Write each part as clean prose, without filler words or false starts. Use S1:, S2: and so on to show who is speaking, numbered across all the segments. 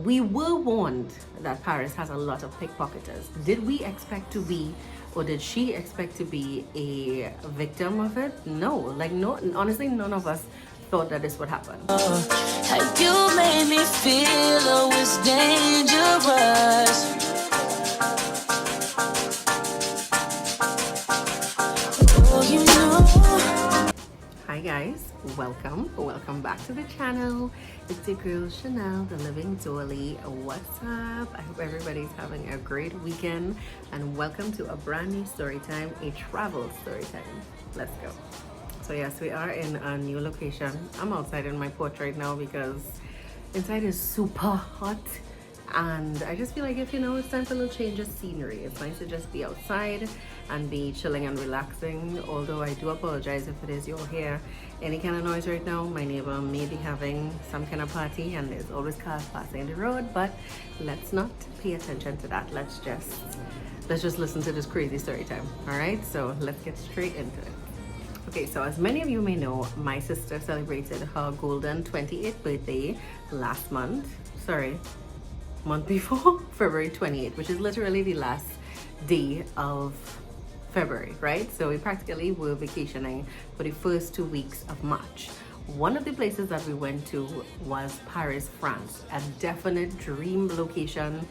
S1: We were warned that Paris has a lot of pickpocketers. Did we expect to be, or did she expect to be a victim of it? No, like no, honestly, none of us thought that this would happen.
S2: How you made me feel always dangerous. Oh, you know.
S1: Hi guys, welcome back to the channel. It's your girl Chanel, the Living Dolly. What's up? I hope everybody's having a great weekend, and welcome to a brand new story time, a travel story time. Let's go. So yes, we are in a new location. I'm outside in my porch right now because inside is super hot, and I just feel like if it's time for a little change of scenery. It's nice to just be outside and be chilling and relaxing. Although I do apologize if it is you'll hear any kind of noise right now. My neighbor may be having some kind of party and there's always cars passing the road, but let's not pay attention to that. Let's just listen to this crazy story time. All right, so let's get straight into it. Okay, so as many of you may know, my sister celebrated her golden 28th birthday last month. Month before, February 28th, which is literally the last day of February, right? So we practically were vacationing for the first 2 weeks of March. One of the places that we went to was Paris, France, a definite dream location,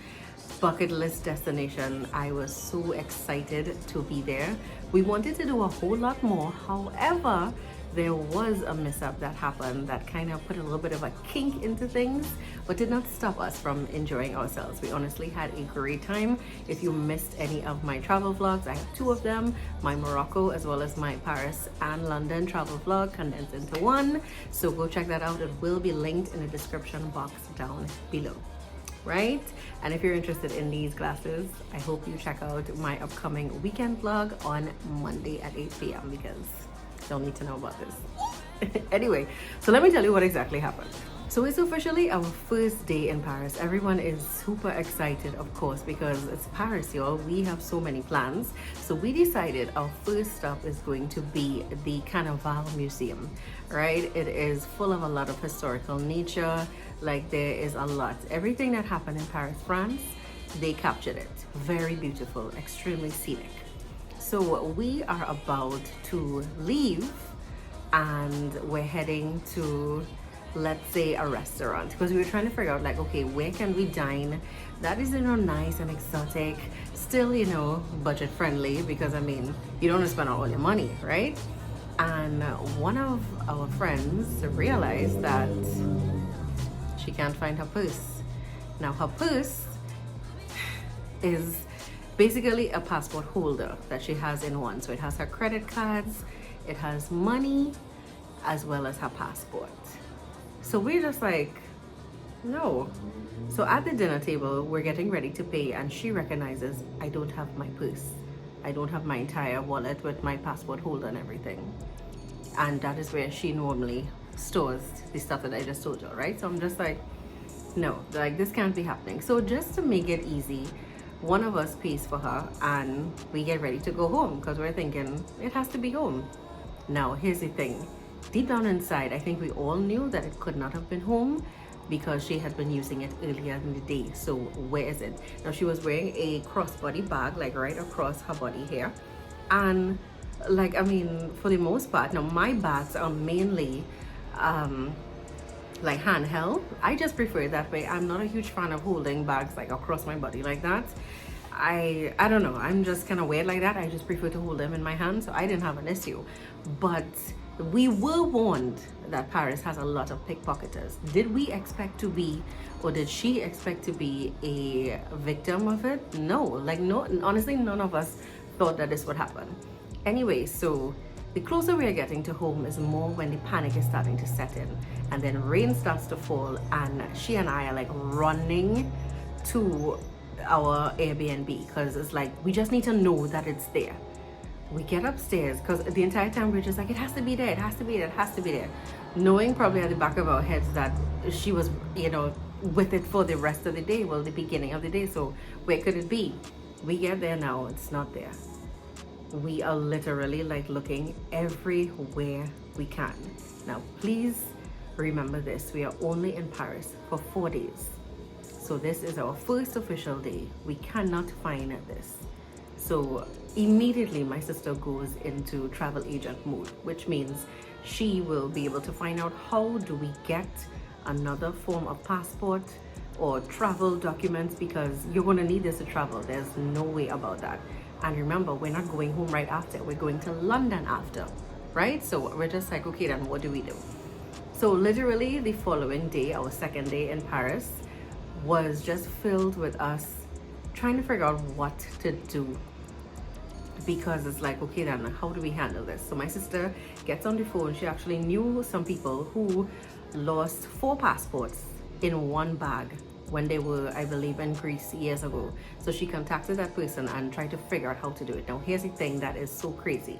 S1: bucket list destination. I was so excited to be there. We wanted to do a whole lot more. However, there was a mishap that happened that kind of put a little bit of a kink into things, but did not stop us from enjoying ourselves. We honestly had a great time. If you missed any of my travel vlogs, I have 2 of them, my Morocco as well as my Paris and London travel vlog condensed into one. So go check that out. It will be linked in the description box down below. Right? And if you're interested in these glasses, I hope you check out my upcoming weekend vlog on Monday at 8 p.m. because you'll need to know about this. Anyway, so let me tell you what exactly happened. So it's officially our first day in Paris. Everyone is super excited, of course, because it's Paris, y'all. We have so many plans. So we decided our first stop is going to be the Carnival Museum, right? It is full of a lot of historical nature. Like, there is a lot. Everything that happened in Paris, France, they captured it. Very beautiful, extremely scenic. So we are about to leave and we're heading to, let's say, a restaurant, because we were trying to figure out, like, okay, where can we dine that is nice and exotic, still budget friendly, because I mean, you don't want to spend all your money, right? And one of our friends realized that she can't find her purse. Now her purse is basically a passport holder that she has in one. So it has her credit cards, it has money, as well as her passport. So we're just like, no. So at the dinner table, we're getting ready to pay, and she recognizes I don't have my purse. I don't have my entire wallet with my passport holder and everything. And that is where she normally stores the stuff that I just told you, right? So I'm just like, no, like this can't be happening. So just to make it easy, one of us pays for her and we get ready to go home because we're thinking it has to be home. Now here's the thing, deep down inside, I think we all knew that it could not have been home because she had been using it earlier in the day. So where is it? Now she was wearing a crossbody bag, like right across her body here. And like, I mean, for the most part, now my bags are mainly like handheld. I just prefer it that way. I'm not a huge fan of holding bags like across my body like that. I don't know, I'm just kind of weird like that. I just prefer to hold them in my hand, so I didn't have an issue. But we were warned that Paris has a lot of pickpocketers. Did we expect to be, or did she expect to be a victim of it? No, like no, honestly, none of us thought that this would happen. Anyway, so the closer we are getting to home is more when the panic is starting to set in, and then rain starts to fall, and she and I are like running to our Airbnb because it's like we just need to know that it's there. We get upstairs because the entire time we're just like, it has to be there, it has to be there, it has to be there, knowing probably at the back of our heads that she was with it for the rest of the day, well, the beginning of the day. So where could it be? We get there now, it's not there. We are literally like looking everywhere we can. Now please remember this, we are only in Paris for 4 days. So this is our first official day. We cannot find this. So immediately my sister goes into travel agent mode, which means she will be able to find out how do we get another form of passport or travel documents, because you're going to need this to travel. There's no way about that. And remember, we're not going home right after. We're going to London after, right? So we're just like, okay, then what do we do? So literally the following day, our second day in Paris, was just filled with us trying to figure out what to do, because it's like, okay, then how do we handle this? So my sister gets on the phone. She actually knew some people who lost 4 passports in one bag when they were, I believe, in Greece years ago. So she contacted that person and tried to figure out how to do it. Now here's the thing that is so crazy.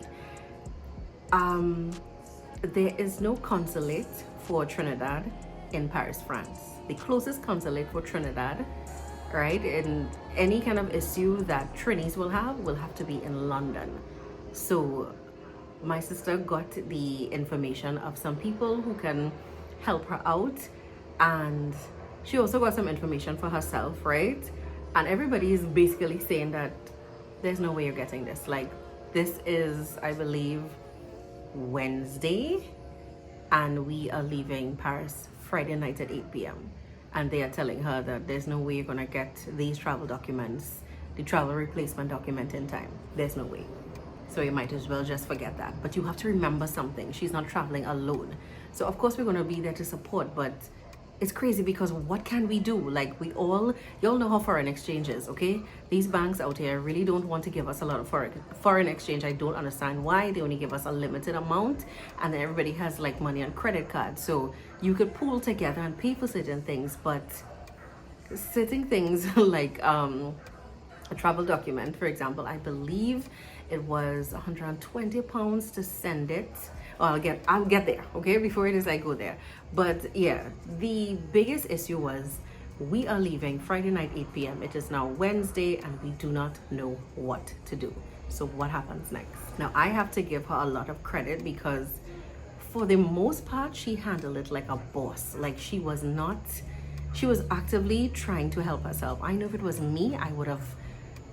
S1: There is no consulate for Trinidad in Paris, France. The closest consulate for Trinidad, right, in any kind of issue that Trinis will have to be in London. So my sister got the information of some people who can help her out, and she also got some information for herself, right? And everybody is basically saying that there's no way you're getting this. Like, this is, I believe, Wednesday, and we are leaving Paris Friday night at 8 p.m. And they are telling her that there's no way you're gonna get these travel documents, the travel replacement document, in time. There's no way. So you might as well just forget that. But you have to remember something. She's not traveling alone. So of course we're gonna be there to support, but it's crazy because what can we do? Like, y'all know how foreign exchange is, okay? These banks out here really don't want to give us a lot of foreign exchange. I don't understand why. They only give us a limited amount, and then everybody has like money on credit cards. So you could pool together and pay for certain things, but certain things like a travel document, for example, I believe it was 120 pounds to send it. I'll get there, okay, before it is I go there. But yeah, the biggest issue was we are leaving Friday night 8 p.m. It is now Wednesday, and we do not know what to do. So what happens next? Now I have to give her a lot of credit, because for the most part she handled it like a boss. Like, she was actively trying to help herself. I know if it was me, I would have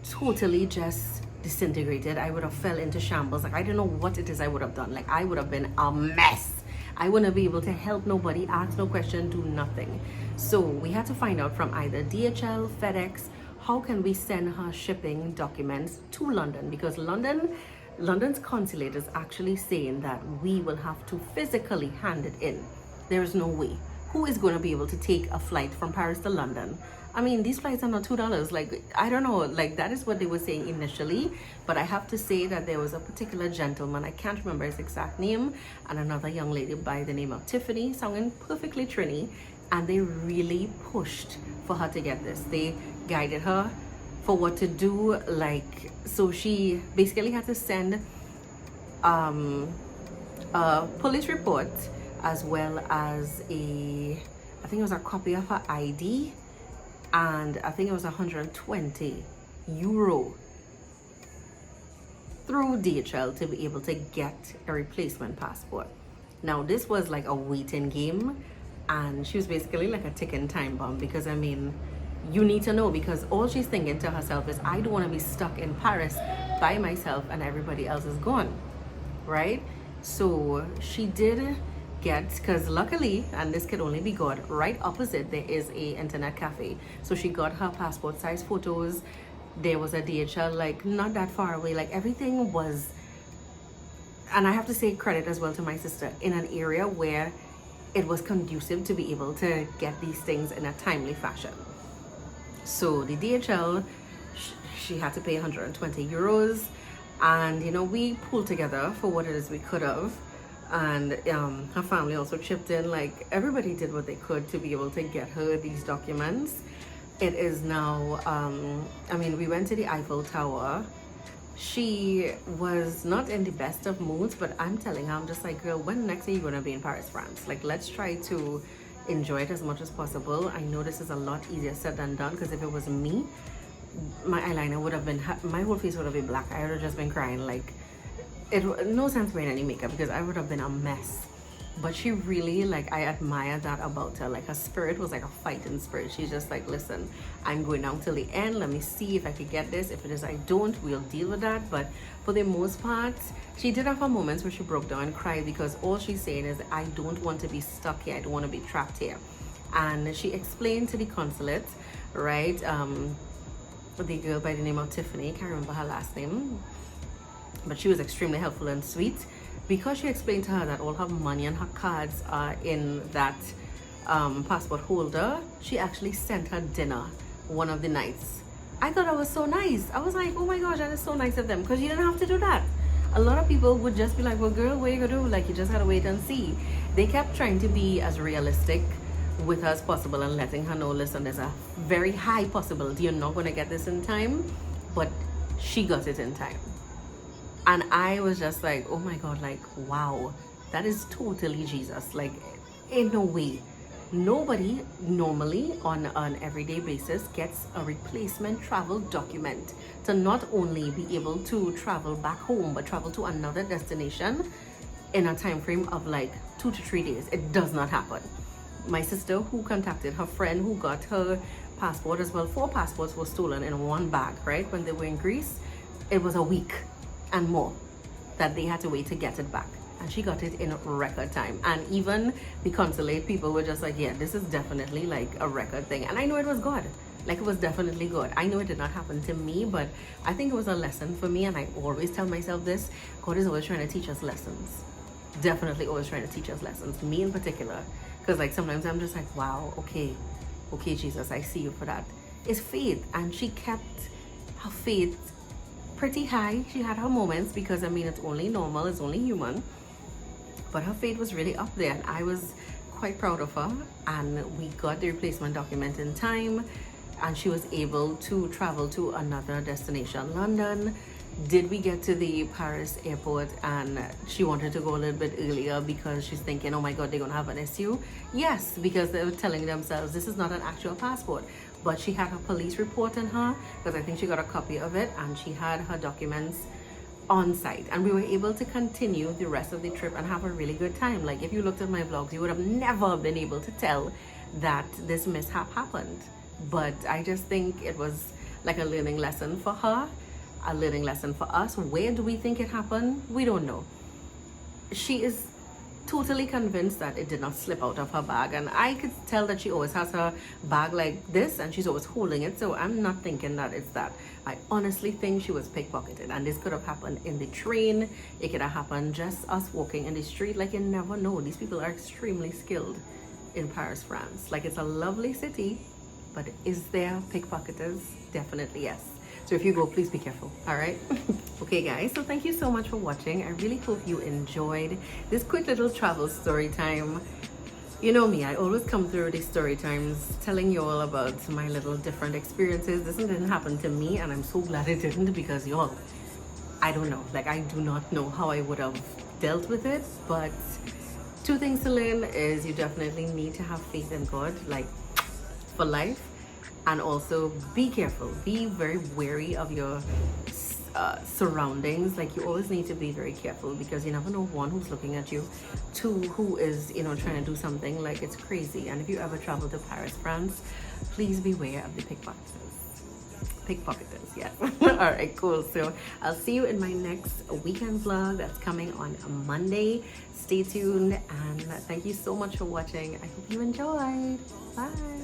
S1: totally just disintegrated. I would have fell into shambles. Like, I don't know what it is I would have done. Like, I would have been a mess. I wouldn't be able to help nobody, ask no question, do nothing. So we had to find out from either DHL, FedEx, how can we send her shipping documents to London, because London's consulate is actually saying that we will have to physically hand it in. There is no way. Who is going to be able to take a flight from Paris to London? I mean, these flights are not $2. Like, I don't know, like, that is what they were saying initially. But I have to say that there was a particular gentleman, I can't remember his exact name, and another young lady by the name of Tiffany, sounding perfectly Trini, and they really pushed for her to get this. They guided her for what to do. Like, so she basically had to send a police report, as well as I think it was a copy of her ID, and I think it was 120 euro through DHL to be able to get a replacement passport. Now this was like a waiting game, and she was basically like a ticking time bomb, because I mean, you need to know, because all she's thinking to herself is, I don't want to be stuck in Paris by myself and everybody else is gone, right? So she did get, because luckily, and this could only be God, right opposite there is a internet cafe. So she got her passport size photos. There was a DHL like not that far away. Like, everything was, and I have to say credit as well to my sister, in an area where it was conducive to be able to get these things in a timely fashion. So the DHL, she had to pay 120 euros, and you know, we pulled together for what it is we could have. And her family also chipped in. Like, everybody did what they could to be able to get her these documents. It is now I mean, we went to the Eiffel Tower. She was not in the best of moods, but I'm telling her, I'm just like, girl, when next are you gonna be in Paris, France? Like, let's try to enjoy it as much as possible. I know this is a lot easier said than done, because if it was me, my eyeliner would have been, my whole face would have been black. I would have just been crying. Like, it no sense wearing any makeup, because I would have been a mess. But she really, like, I admire that about her. Like, her spirit was like a fighting spirit. She's just like, listen, I'm going down till the end. Let me see if I could get this. If it is I don't, we'll deal with that. But for the most part, she did have her moments where she broke down and cried, because all she's saying is, I don't want to be stuck here. I don't want to be trapped here. And she explained to the consulate, right, the girl by the name of Tiffany, can't remember her last name, but she was extremely helpful and sweet, because she explained to her that all her money and her cards are in that passport holder. She actually sent her dinner one of the nights. I thought that was so nice. I was like, oh my gosh, that is so nice of them, because you didn't have to do that. A lot of people would just be like, well, girl, what are you gonna do? Like, you just gotta wait and see. They kept trying to be as realistic with her as possible and letting her know, listen, there's a very high possibility you're not gonna get this in time, but she got it in time. And I was just like, oh my God, like, wow, that is totally Jesus. Like, in no way. Nobody normally on an everyday basis gets a replacement travel document to not only be able to travel back home, but travel to another destination in a time frame of like 2 to 3 days. It does not happen. My sister, who contacted her friend who got her passport as well, 4 passports were stolen in one bag, right? When they were in Greece, it was a week and more that they had to wait to get it back, and she got it in record time. And even the consulate people were just like, yeah, this is definitely like a record thing. And I know it was good. Like, it was definitely good. I know it did not happen to me, but I think it was a lesson for me. And I always tell myself this: God is always trying to teach us lessons. Definitely always trying to teach us lessons, me in particular, because like sometimes I'm just like, wow, okay, Jesus, I see you for that. It's faith. And she kept her faith pretty high. She had her moments, because I mean, it's only normal, it's only human, but her faith was really up there, and I was quite proud of her. And we got the replacement document in time, and she was able to travel to another destination, London. Did we get to the Paris airport and she wanted to go a little bit earlier because she's thinking, oh my God, they're gonna have an issue? Yes, because they were telling themselves this is not an actual passport. But she had her police report on her, because I think she got a copy of it, and she had her documents on site, and we were able to continue the rest of the trip and have a really good time. Like, if you looked at my vlogs, you would have never been able to tell that this mishap happened. But I just think it was like a learning lesson for her, a learning lesson for us. Where do we think it happened? We don't know. She is totally convinced that it did not slip out of her bag, and I could tell that she always has her bag like this and she's always holding it, so I'm not thinking that it's that. I honestly think she was pickpocketed, and this could have happened in the train. It could have happened just us walking in the street. Like, you never know. These people are extremely skilled in Paris, France. Like, it's a lovely city, but is there pickpocketers? Definitely yes. So if you go, please be careful, all right? Okay, guys, so thank you so much for watching. I really hope you enjoyed this quick little travel story time. You know me, I always come through these story times telling you all about my little different experiences. This didn't happen to me, and I'm so glad it didn't, because y'all, I don't know. Like, I do not know how I would have dealt with it, but 2 things to learn is you definitely need to have faith in God, like, for life. And also be careful, be very wary of your surroundings. Like, you always need to be very careful, because you never know, 1, who's looking at you, 2, who is, you know, trying to do something. Like, it's crazy. And if you ever travel to Paris, France, please beware of the pickpocketers, yes. All right, cool. So I'll see you in my next weekend vlog that's coming on Monday. Stay tuned, and thank you so much for watching. I hope you enjoyed. Bye.